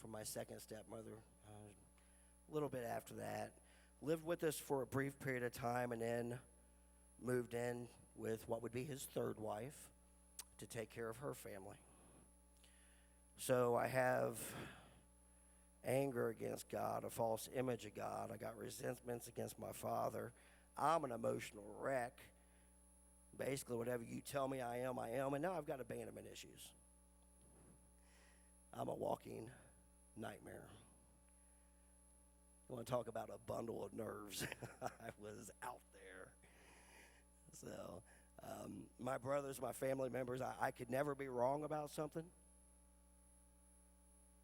from my second stepmother a little bit after that. Lived with us for a brief period of time and then moved in with what would be his third wife to take care of her family. So I have anger against God, a false image of God. I got resentments against my father. I'm an emotional wreck. Basically, whatever you tell me I am, I am. And now I've got abandonment issues. I'm a walking nightmare. You want to talk about a bundle of nerves? I was out there. So, my brothers, my family members, I could never be wrong about something.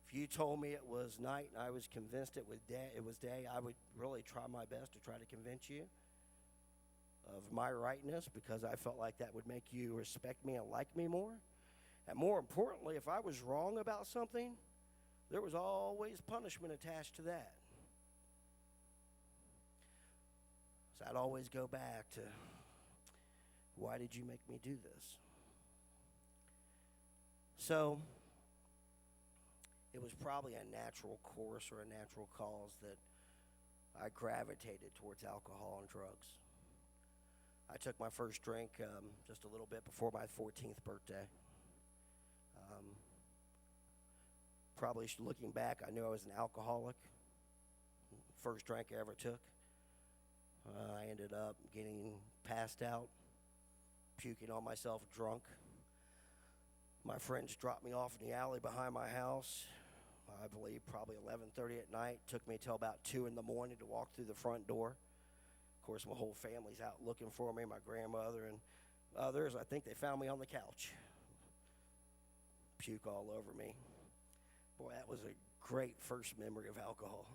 If you told me it was night and I was convinced it was day, I would really try my best to try to convince you of my rightness, because I felt like that would make you respect me and like me more. And more importantly, if I was wrong about something, there was always punishment attached to that. So I'd always go back to, why did you make me do this? So it was probably a natural course or a natural cause that I gravitated towards alcohol and drugs. I took my first drink just a little bit before my 14th birthday. Probably looking back, I knew I was an alcoholic. First drink I ever took. I ended up getting passed out, puking on myself, drunk. My friends dropped me off in the alley behind my house. I believe probably 11:30 at night. Took me till about 2 in the morning to walk through the front door. Of course, my whole family's out looking for me, my grandmother and others. I think they found me on the couch. Puke all over me. Boy, that was a great first memory of alcohol.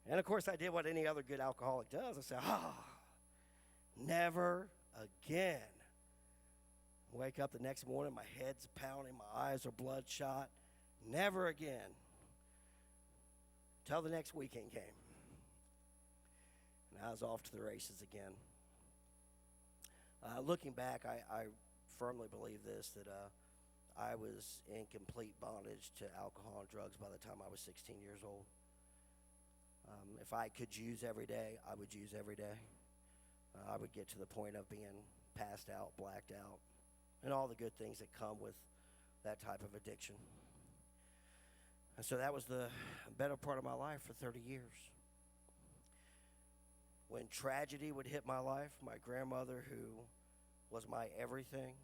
And, of course, I did what any other good alcoholic does. I said, never again. Wake up the next morning, my head's pounding, my eyes are bloodshot. Never again. Till the next weekend came. And I was off to the races again. Looking back, I firmly believe this, that I was in complete bondage to alcohol and drugs by the time I was 16 years old. If I could use every day, I would use every day. I would get to the point of being passed out, blacked out, and all the good things that come with that type of addiction. And so that was the better part of my life for 30 years. When tragedy would hit my life, my grandmother, who was my everything,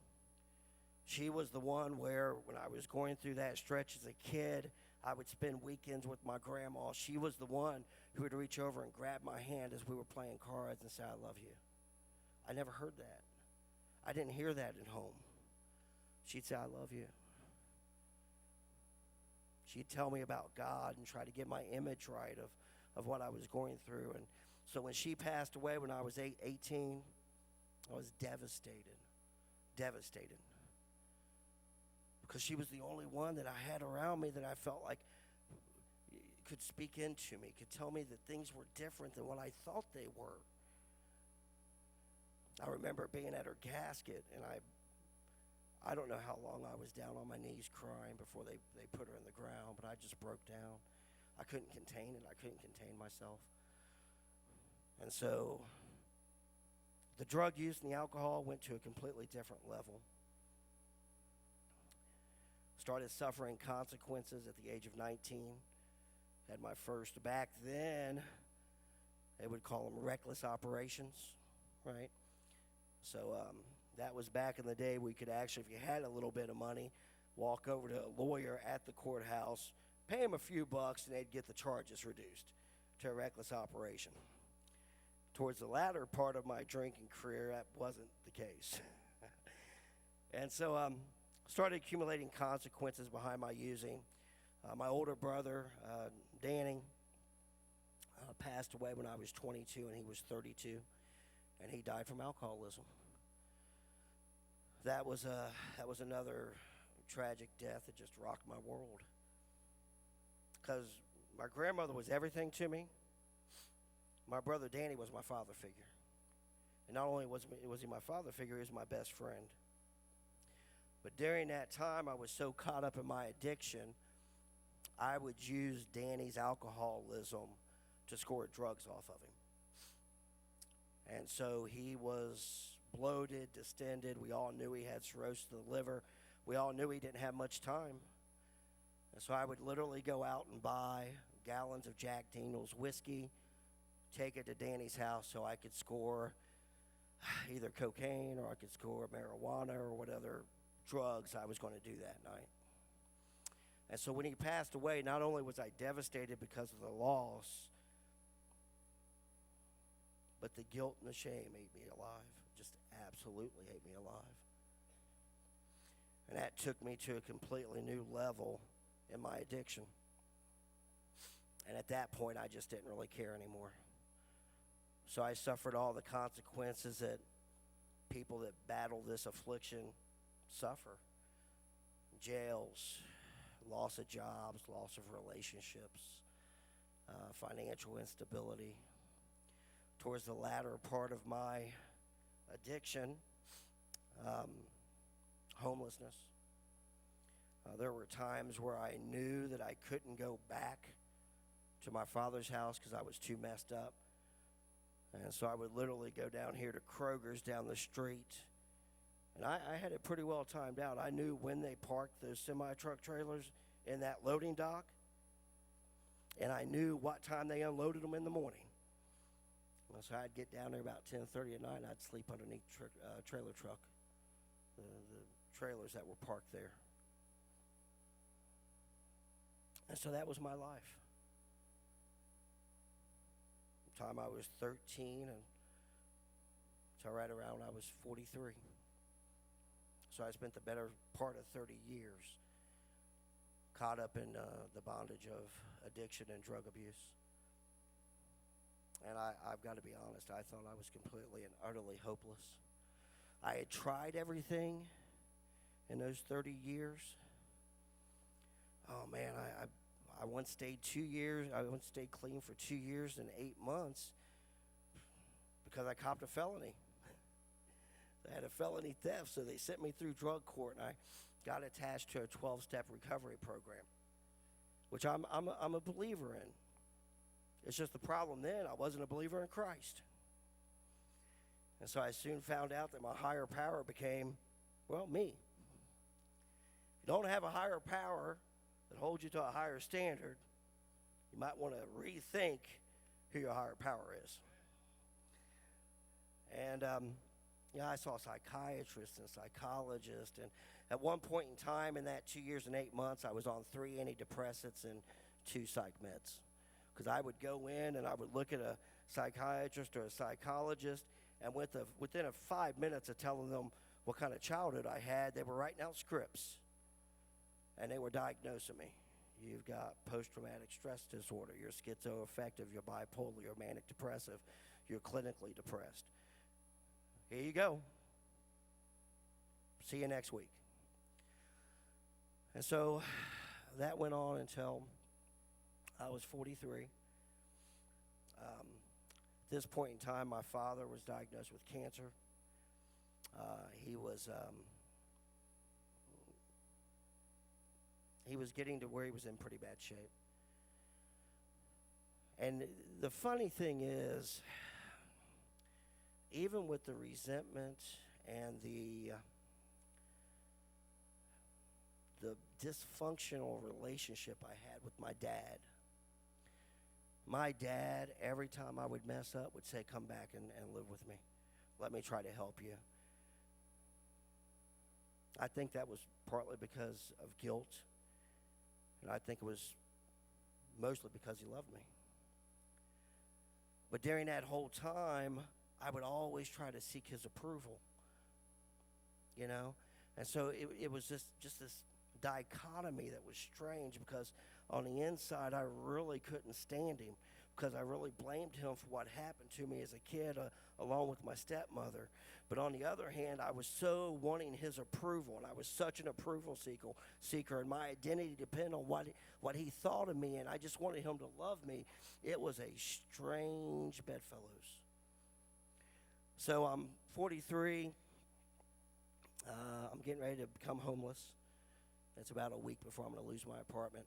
she was the one where when I was going through that stretch as a kid, I would spend weekends with my grandma. She was the one who would reach over and grab my hand as we were playing cards and say, I love you. I never heard that. I didn't hear that at home. She'd say, I love you. She'd tell me about God and try to get my image right of what I was going through. And so when she passed away when I was 18, I was devastated. Devastated. Because she was the only one that I had around me that I felt like could speak into me, could tell me that things were different than what I thought they were. I remember being at her casket, and I don't know how long I was down on my knees crying before they put her in the ground, but I just broke down. I couldn't contain it. I couldn't contain myself. And so the drug use and the alcohol went to a completely different level. Started suffering consequences at the age of 19. Had my first, back then, they would call them reckless operations, right? So that was back in the day we could actually, if you had a little bit of money, walk over to a lawyer at the courthouse, pay him a few bucks, and they'd get the charges reduced to a reckless operation. Towards the latter part of my drinking career, that wasn't the case. And so started accumulating consequences behind my using. My older brother, Danny, passed away when I was 22 and he was 32, and he died from alcoholism. That was another tragic death that just rocked my world. Because my grandmother was everything to me. My brother Danny was my father figure. And not only was he my father figure, he was my best friend. But during that time, I was so caught up in my addiction, I would use Danny's alcoholism to score drugs off of him. And so he was bloated, distended. We all knew he had cirrhosis of the liver. We all knew he didn't have much time. And so I would literally go out and buy gallons of Jack Daniel's whiskey, take it to Danny's house so I could score either cocaine or I could score marijuana or whatever drugs I was going to do that night. And so when he passed away, not only was I devastated because of the loss, but the guilt and the shame ate me alive. Just absolutely ate me alive. And that took me to a completely new level in my addiction. And at that point, I just didn't really care anymore. So I suffered all the consequences that people that battle this affliction suffer. Jails, loss of jobs, loss of relationships, financial instability. Towards the latter part of my addiction, homelessness. There were times where I knew that I couldn't go back to my father's house because I was too messed up. And so I would literally go down here to Kroger's down the street. And I had it pretty well timed out. I knew when they parked those semi-truck trailers in that loading dock. And I knew what time they unloaded them in the morning. So I'd get down there about 10:30 at night, and I'd sleep underneath trailer truck, the trailers that were parked there. And so that was my life. The time I was 13 and until right around I was 43. So I spent the better part of 30 years caught up in the bondage of addiction and drug abuse. And I've got to be honest, I thought I was completely and utterly hopeless. I had tried everything in those 30 years. Oh man, I once stayed 2 years. I once stayed clean for 2 years and 8 months because I copped a felony. I had a felony theft, so they sent me through drug court, and I got attached to a 12-step recovery program, which I'm a believer in. It's just the problem then, I wasn't a believer in Christ. And so I soon found out that my higher power became, well, me. If you don't have a higher power that holds you to a higher standard, you might want to rethink who your higher power is. And, I saw psychiatrists and psychologists. And at one point in time in that 2 years and 8 months, I was on 3 antidepressants and 2 psych meds. Because I would go in and I would look at a psychiatrist or a psychologist, and within 5 minutes of telling them what kind of childhood I had, they were writing out scripts. And they were diagnosing me. You've got post-traumatic stress disorder, you're schizoaffective, you're bipolar, you're manic depressive, you're clinically depressed. Here you go. See you next week. And so that went on until I was 43. At this point in time, my father was diagnosed with cancer. He was getting to where he was in pretty bad shape. And the funny thing is, even with the resentment and the dysfunctional relationship I had with my dad, every time I would mess up, would say, come back and live with me. Let me try to help you. I think that was partly because of guilt, and I think it was mostly because he loved me. But during that whole time, I would always try to seek his approval, And so it was just this dichotomy that was strange, because on the inside, I really couldn't stand him, because I really blamed him for what happened to me as a kid, along with my stepmother. But on the other hand, I was so wanting his approval, and I was such an approval seeker, and my identity depended on what he thought of me, and I just wanted him to love me. It was a strange bedfellows. So I'm 43. I'm getting ready to become homeless. It's about a week before I'm going to lose my apartment.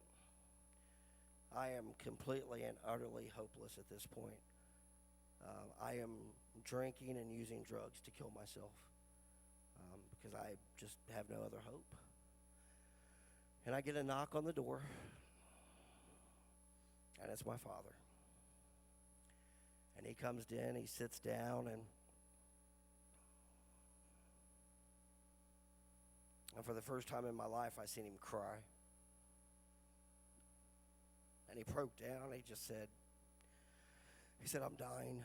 I am completely and utterly hopeless at this point. I am drinking and using drugs to kill myself because I just have no other hope. And I get a knock on the door, and it's my father. And he comes in, he sits down, and for the first time in my life, I seen him cry. And he broke down. He said, I'm dying.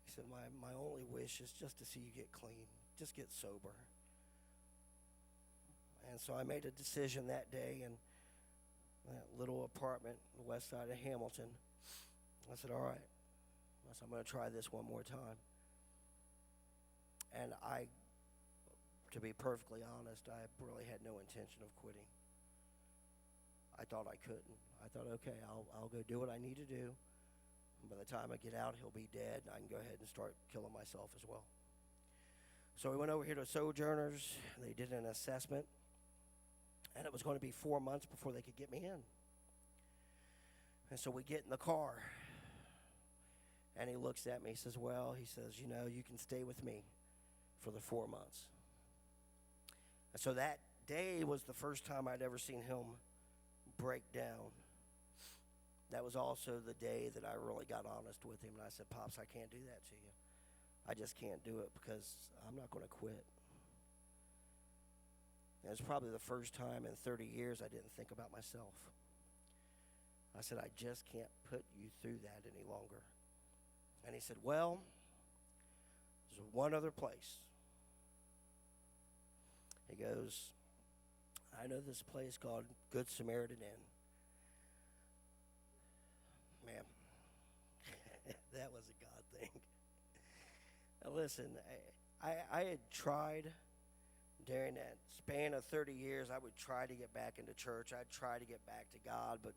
He said, my only wish is just to see you get clean, just get sober. And so I made a decision that day in that little apartment on the west side of Hamilton. I said, all right. I said, I'm going to try this one more time. And to be perfectly honest, I really had no intention of quitting. I thought I couldn't. I thought, okay, I'll go do what I need to do. And by the time I get out, he'll be dead, and I can go ahead and start killing myself as well. So we went over here to Sojourners. They did an assessment, and it was going to be 4 months before they could get me in. And so we get in the car, and he looks at me. He says, well, you can stay with me for the 4 months. And so that day was the first time I'd ever seen him break down. That was also the day that I really got honest with him, and I said, Pops, I can't do that to you. I just can't do it because I'm not going to quit. And it's probably the first time in 30 years I didn't think about myself. I said, I just can't put you through that any longer. And he said, well, there's one other place. He goes, I know this place called Good Samaritan Inn. Man, that was a God thing. Now listen, I had tried during that span of 30 years, I would try to get back into church. I'd try to get back to God, but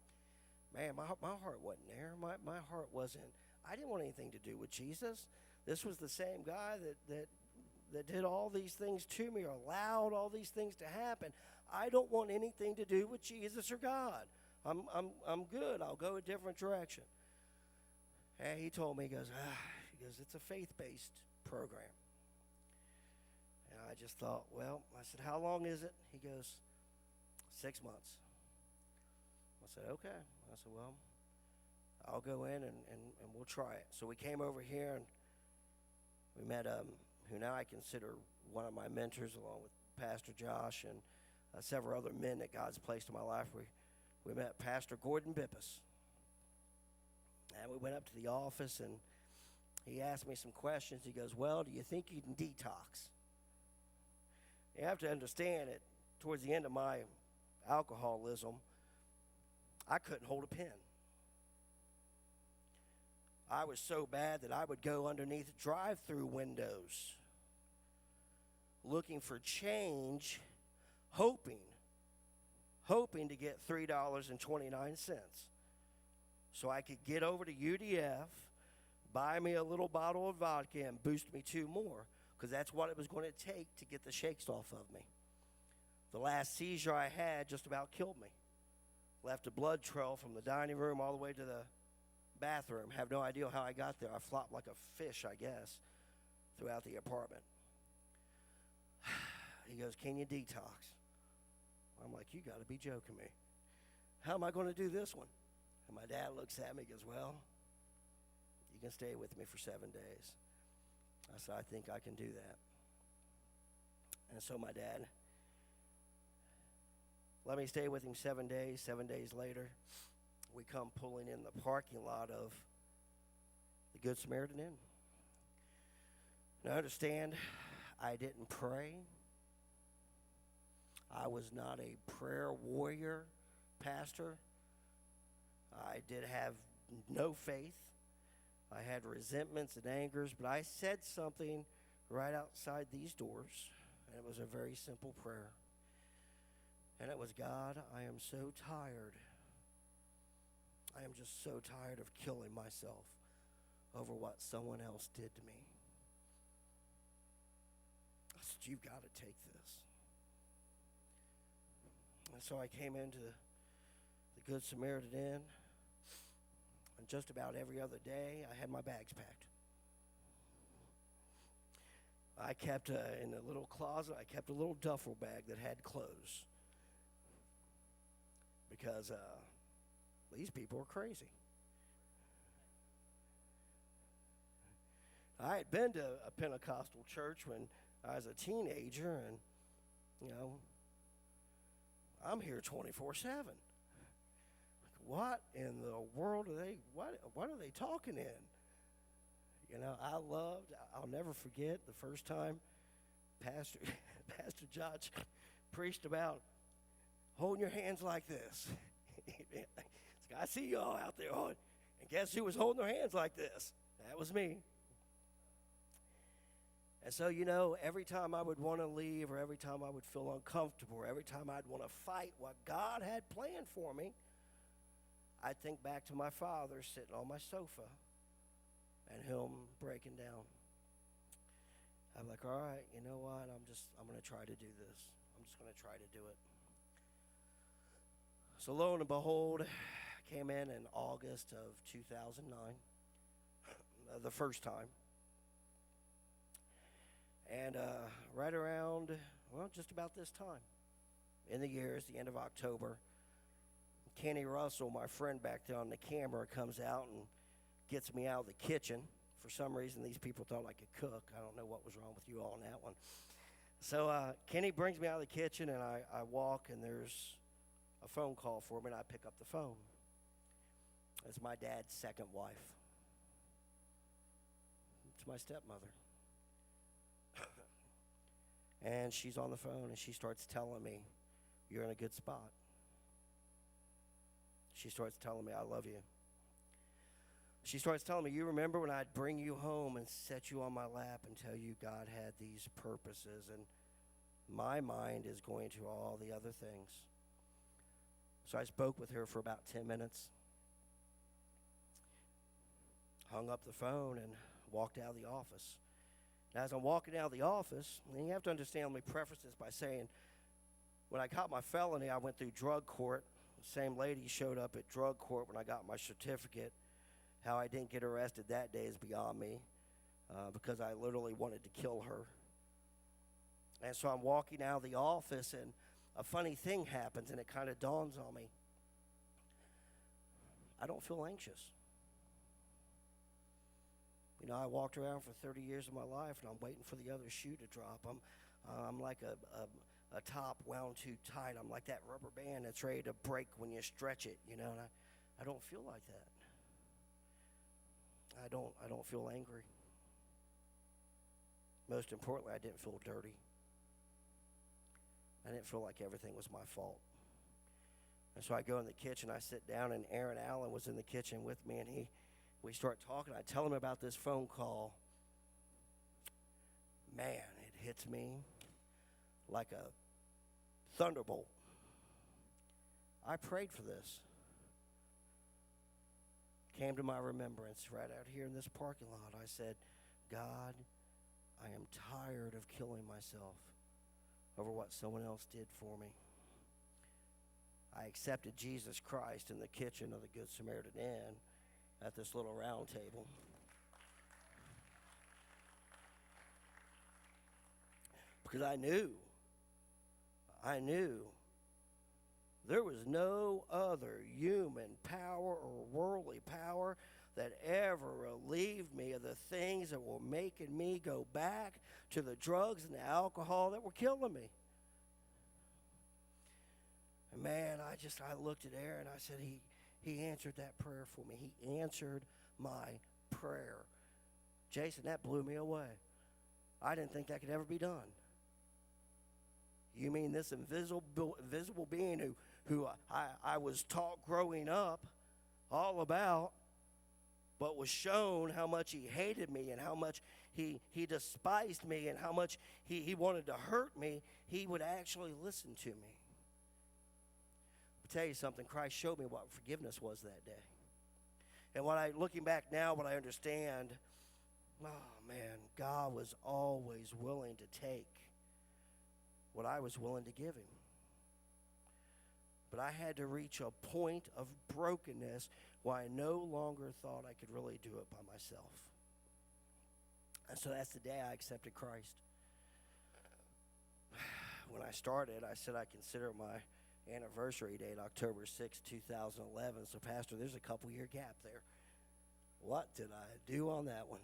man, my heart wasn't there. My heart wasn't. I didn't want anything to do with Jesus. This was the same guy that did all these things to me or allowed all these things to happen. I don't want anything to do with Jesus or God. I'm good. I'll go a different direction. And he told me, he goes, it's a faith-based program. And I just thought, well, I said, how long is it? He goes, 6 months. I said, okay. I said, well, I'll go in and we'll try it. So we came over here and we met who now I consider one of my mentors, along with Pastor Josh and several other men that God's placed in my life. We met Pastor Gordon Bippus. And we went up to the office, and he asked me some questions. He goes, well, do you think you can detox? You have to understand that towards the end of my alcoholism, I couldn't hold a pen. I was so bad that I would go underneath drive-through windows looking for change, hoping to get $3.29 so I could get over to UDF, buy me a little bottle of vodka, and boost me 2 more, because that's what it was going to take to get the shakes off of me. The last seizure I had just about killed me. Left a blood trail from the dining room all the way to the bathroom. Have no idea how I got there. I flopped like a fish, I guess, throughout the apartment. He goes, can you detox? I'm like, you got to be joking me. How am I going to do this one? And my dad looks at me and goes, well, you can stay with me for 7 days. I said, I think I can do that. And so my dad let me stay with him 7 days. 7 days later, we come pulling in the parking lot of the Good Samaritan Inn. Now understand, I didn't pray. I was not a prayer warrior pastor. I did have no faith. I had resentments and angers, but I said something right outside these doors, and it was a very simple prayer. And it was, God, I am so tired. I am just so tired of killing myself over what someone else did to me. I said, you've got to take this. And so I came into the Good Samaritan Inn, and just about every other day I had my bags packed. I kept in a little closet, I kept a little duffel bag that had clothes. Because these people are crazy. I had been to a Pentecostal church when I was a teenager, and, I'm here 24/7. What in the world what are they talking in? I'll never forget the first time Pastor Josh preached about holding your hands like this. I see y'all out there, and guess who was holding their hands like this? That was me. And so, every time I would want to leave, or every time I would feel uncomfortable, or every time I'd want to fight what God had planned for me, I'd think back to my father sitting on my sofa and him breaking down. I'm like, all right, you know what? I'm going to try to do this. I'm just going to try to do it. So lo and behold, I came in August of 2009, the first time. And right around, just about this time in the year, it's the end of October, Kenny Russell, my friend back there on the camera, comes out and gets me out of the kitchen. For some reason, these people thought I could cook. I don't know what was wrong with you all on that one. So Kenny brings me out of the kitchen, and I walk, and there's a phone call for me, and I pick up the phone. It's my dad's second wife. It's my stepmother. And she's on the phone, and she starts telling me, you're in a good spot. She starts telling me, I love you. She starts telling me, you remember when I'd bring you home and set you on my lap and tell you God had these purposes, and my mind is going to all the other things. So I spoke with her for about 10 minutes, hung up the phone, and walked out of the office. Now, as I'm walking out of the office, and you have to understand, let me preface this by saying, when I got my felony, I went through drug court. The same lady showed up at drug court when I got my certificate. How I didn't get arrested that day is beyond me, because I literally wanted to kill her. And so I'm walking out of the office, and a funny thing happens, and it kind of dawns on me. I don't feel anxious. I walked around for 30 years of my life, and I'm waiting for the other shoe to drop. I'm like a top wound too tight. I'm like that rubber band that's ready to break when you stretch it, and I don't feel like that. I don't feel angry. Most importantly, I didn't feel dirty. I didn't feel like everything was my fault. And so I go in the kitchen, I sit down, and Aaron Allen was in the kitchen with me, and we start talking. I tell him about this phone call. Man, it hits me like a thunderbolt. I prayed for this. Came to my remembrance right out here in this parking lot. I said, God, I am tired of killing myself over what someone else did for me. I accepted Jesus Christ in the kitchen of the Good Samaritan Inn at this little round table. Because I knew there was no other human power or worldly power that ever relieved me of the things that were making me go back to the drugs and the alcohol that were killing me. And man, I looked at Aaron. I said, he answered that prayer for me. He answered my prayer. Jason, that blew me away. I didn't think that could ever be done. You mean this invisible being who I was taught growing up all about, but was shown how much he hated me and how much he despised me and how much he wanted to hurt me, he would actually listen to me. I'll tell you something, Christ showed me what forgiveness was that day. And looking back now, what I understand, oh man, God was always willing to take what I was willing to give him. But I had to reach a point of brokenness where I no longer thought I could really do it by myself. And so that's the day I accepted Christ. When I started, I said I consider my anniversary date October 6, 2011. So, Pastor, there's a couple-year gap there. What did I do on that one?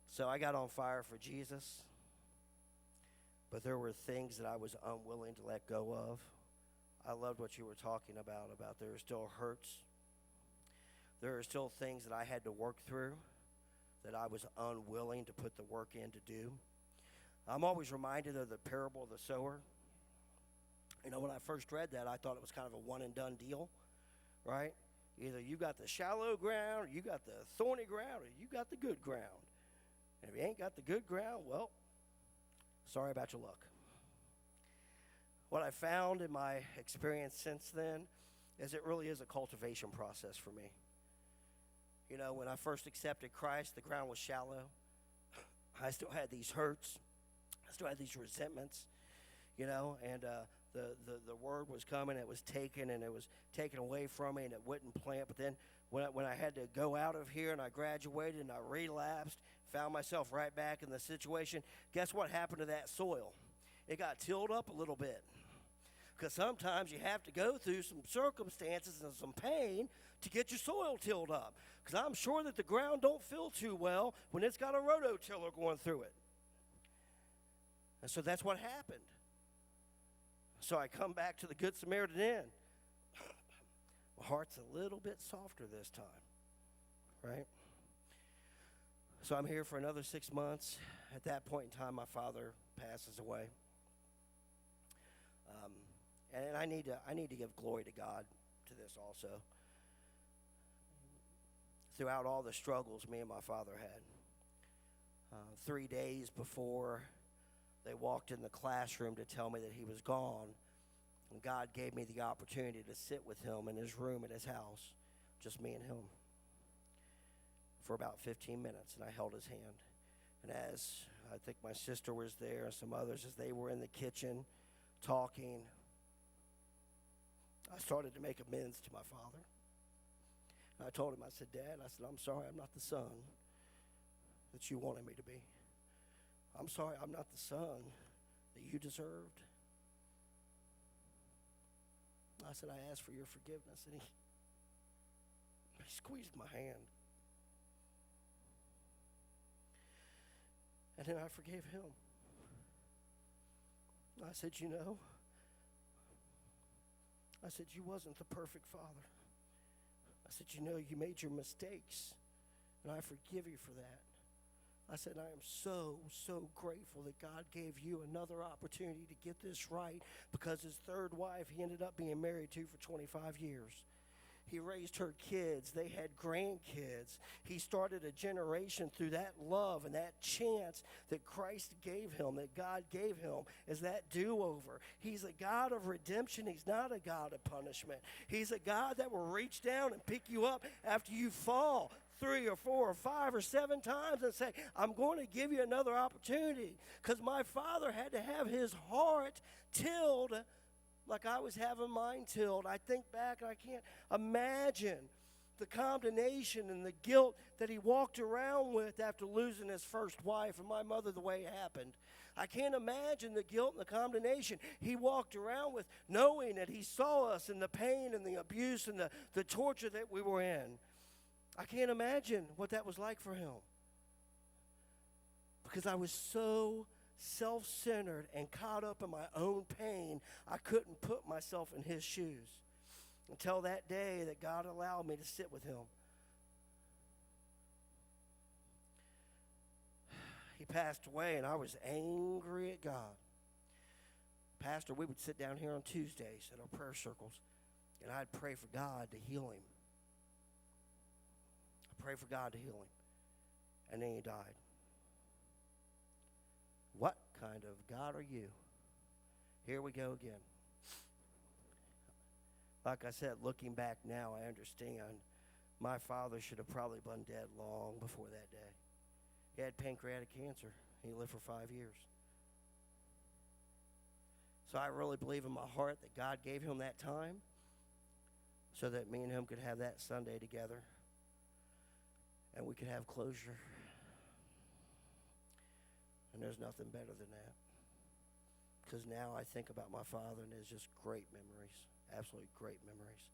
So I got on fire for Jesus, but there were things that I was unwilling to let go of. I loved what you were talking about there are still hurts. There are still things that I had to work through that I was unwilling to put the work in to do. I'm always reminded of the parable of the sower. You know, when I first read that, I thought it was kind of a one-and-done deal, right? Either you got the shallow ground, or you got the thorny ground, or you got the good ground. And if you ain't got the good ground, well, sorry about your luck. What I found in my experience since then is it really is a cultivation process for me. You know, when I first accepted Christ, the ground was shallow. I still had these hurts. I still had these resentments, you know, and the word was coming, it was taken, and it was taken away from me, and it wouldn't plant. But then when I had to go out of here and I graduated and I relapsed, found myself right back in the situation, guess what happened to that soil? It got tilled up a little bit. Because sometimes you have to go through some circumstances and some pain to get your soil tilled up. Because I'm sure that the ground don't feel too well when it's got a rototiller going through it. And so that's what happened. So I come back to the Good Samaritan Inn. My heart's a little bit softer this time, right? So I'm here for another 6 months. At that point in time, my father passes away. And I need to give glory to God to this also. Throughout all the struggles me and my father had, 3 days before they walked in the classroom to tell me that he was gone, and God gave me the opportunity to sit with him in his room at his house, just me and him, for about 15 minutes, and I held his hand. And as I think my sister was there and some others, as they were in the kitchen talking, I started to make amends to my father. And I told him, I said, Dad, I said, I'm sorry I'm not the son that you wanted me to be. I'm sorry I'm not the son that you deserved. I said, I asked for your forgiveness, and he squeezed my hand. And then I forgave him. I said, you know, I said, you wasn't the perfect father. I said, you know, you made your mistakes, and I forgive you for that. I said, I am so, so grateful that God gave you another opportunity to get this right, because his third wife, he ended up being married to for 25 years. He raised her kids. They had grandkids. He started a generation through that love and that chance that Christ gave him, that God gave him, as that do-over. He's a God of redemption. He's not a God of punishment. He's a God that will reach down and pick you up after you fall 3 or 4 or 5 or 7 times and say, I'm going to give you another opportunity. Because my father had to have his heart tilled like I was having mine tilled. I think back and I can't imagine the condemnation and the guilt that he walked around with after losing his first wife and my mother the way it happened. I can't imagine the guilt and the condemnation he walked around with, knowing that he saw us in the pain and the abuse and the torture that we were in. I can't imagine what that was like for him, because I was so self-centered and caught up in my own pain, I couldn't put myself in his shoes until that day that God allowed me to sit with him. He passed away, and I was angry at God. Pastor, we would sit down here on Tuesdays at our prayer circles, and I'd pray for God to heal him. I pray for God to heal him. And then he died. What kind of God are you? Here we go again. Like I said, looking back now, I understand my father should have probably been dead long before that day. He had pancreatic cancer. He lived for 5 years. So I really believe in my heart that God gave him that time so that me and him could have that Sunday together and we could have closure. And there's nothing better than that. Because now I think about my father and it's just great memories, absolutely great memories,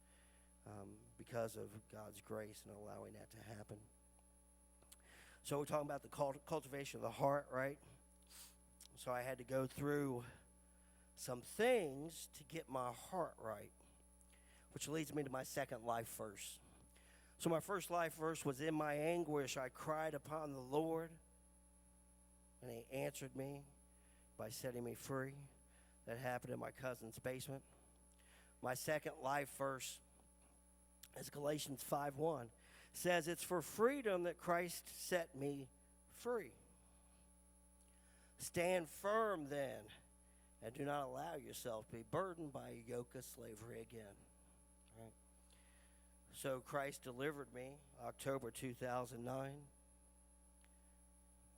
because of God's grace and allowing that to happen. So we're talking about the cultivation of the heart, right? So I had to go through some things to get my heart right, which leads me to my second life verse. So my first life verse was, in my anguish I cried upon the Lord, and he answered me by setting me free. That happened in my cousin's basement. My second life verse is Galatians 5:1. It says, it's for freedom that Christ set me free. Stand firm then, and do not allow yourself to be burdened by a yoke of slavery again. Right? So Christ delivered me, October 2009.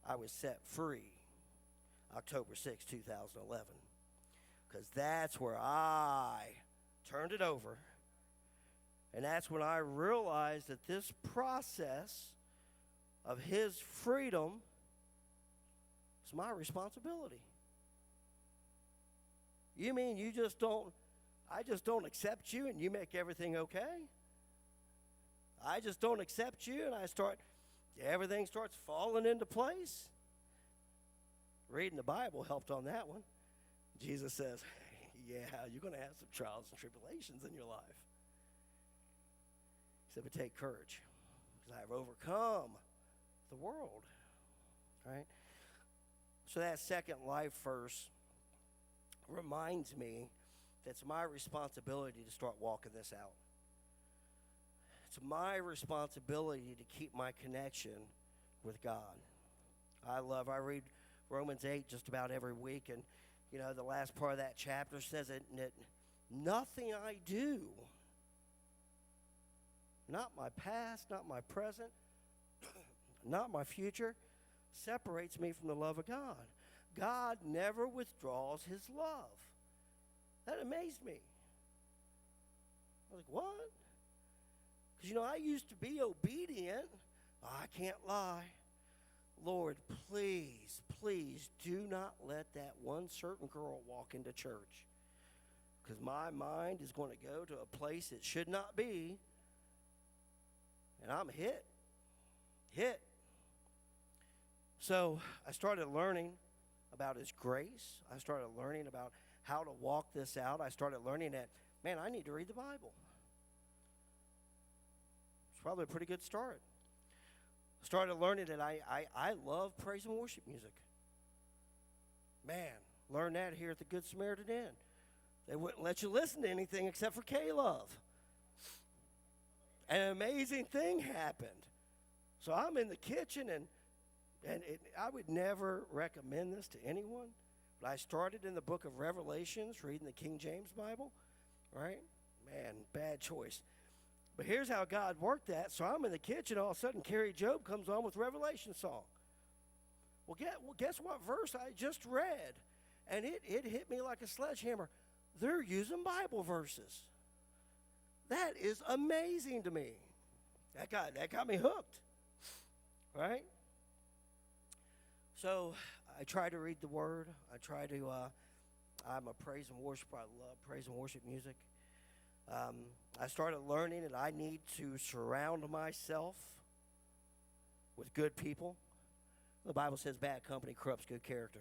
I was set free, October 6, 2011. Because that's where I turned it over. And that's when I realized that this process of his freedom is my responsibility. You mean I just don't accept you and you make everything okay? I just don't accept you and everything starts falling into place? Reading the Bible helped on that one. Jesus says, yeah, you're going to have some trials and tribulations in your life. He said, but take courage, because I have overcome the world. Right? So that second life verse reminds me that it's my responsibility to start walking this out. It's my responsibility to keep my connection with God. I read Romans 8 just about every week, and the last part of that chapter says that nothing I do, not my past, not my present, not my future, separates me from the love of God. God never withdraws his love. That amazed me. I was like, what? Because, I used to be obedient. I can't lie. Lord, please, please do not let that one certain girl walk into church. Because my mind is going to go to a place it should not be. And I'm hit. So I started learning about his grace. I started learning about how to walk this out. I started learning that, man, I need to read the Bible. It's probably a pretty good start. Started learning that I love praise and worship music. Man, learned that here at the Good Samaritan Inn. They wouldn't let you listen to anything except for K-Love. An amazing thing happened. So I'm in the kitchen, and I would never recommend this to anyone, but I started in the book of Revelations, reading the King James Bible, right? Man, bad choice. But here's how God worked that. So I'm in the kitchen, all of a sudden Carrie Job comes on with Revelation song. Well, guess what verse I just read? And it hit me like a sledgehammer. They're using Bible verses. That is amazing to me. That got me hooked, right? So I try to read the Word. I'm a praise and worship. I love praise and worship music. I started learning that I need to surround myself with good people. The Bible says bad company corrupts good character.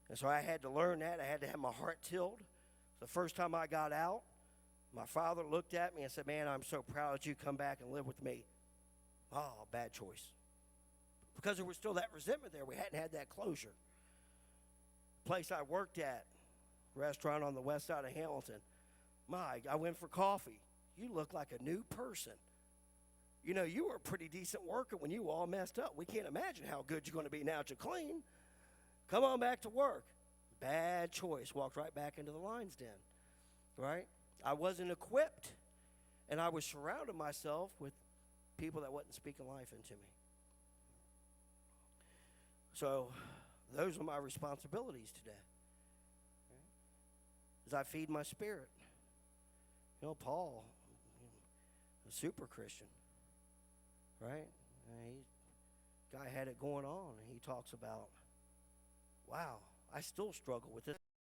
And so I had to learn that. I had to have my heart tilled. The first time I got out, my father looked at me and said, man, I'm so proud that you come back and live with me. Oh, bad choice. Because there was still that resentment there. We hadn't had that closure. Place I worked at, restaurant on the west side of Hamilton. I went for coffee. You look like a new person. You were a pretty decent worker when you were all messed up. We can't imagine how good you're going to be now that you're clean. Come on back to work. Bad choice. Walked right back into the lion's den, right? I wasn't equipped, and I was surrounding myself with people that wasn't speaking life into me. So those are my responsibilities today. as I feed my spirit. You know, Paul, a super Christian, right? Guy had it going on. And he talks about, wow, I still struggle with this.